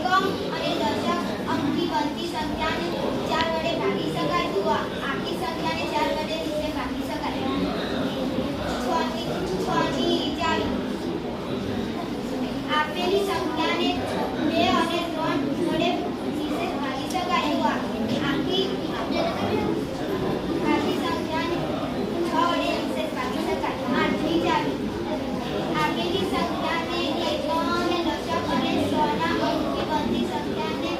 એકમ અને દશક અંકની બનતી સંખ્યાને 4 વડે ભાગી શકાય તો આખી સંખ્યાને 4 વડે રીતે ભાગી શકાય. 6 ની ચાવી. આપેલી સંખ્યાને 2 અને 3 વડે રીતે ભાગી શકાય તો આખી સંખ્યાને 6 વડે રીતે ભાગી શકાય. 8 ની ચાવી. આપેલી સંખ્યાને એકમ અને દશક અને 100 ના અંકની બનતી સંખ્યાને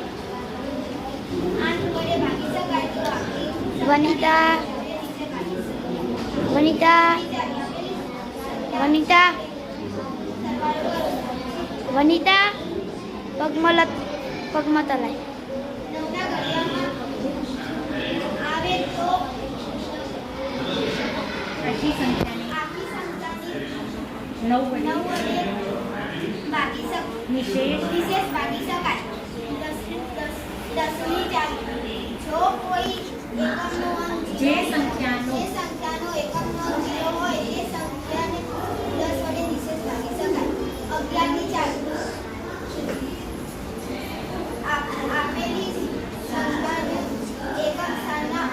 8 વડે ભાગી શકાય તો આખી વનિતા પગમાં તલાય. 9 ના ઘડિયામાં આવે તો આખી સંખ્યાને 9 વડે ભાગી શકાય. વિશેષ ભાગી શકાય. 10 ની ચાવી. જો કોઈ એકમનો અંક જે સંખ્યાનો એકમનો અંક 0 હોય એ સંખ્યાને 10 વડે વિશેષ ભાગી શકાય. 11 ની ચાવી. આપેલી સંખ્યાને એકમ સ્થાનના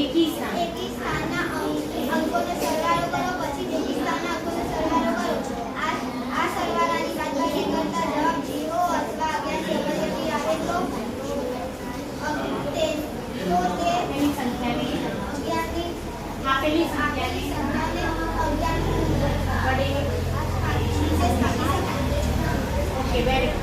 એકી સ્થાનના અંકોનો સરવાળો કરો પછી બેકી સ્થાનના અંકોનો સરવાળો કરો. આ સરવાળાની બાદબાકી કરતા જવાબ 0 અથવા 11 થી આવે તો તે એની સંખ્યાને 11 ની આપેલી આપેલી સંખ્યાને સંખ્યાને 11 વડે વિશેષ ભાગી શકાય. Okay very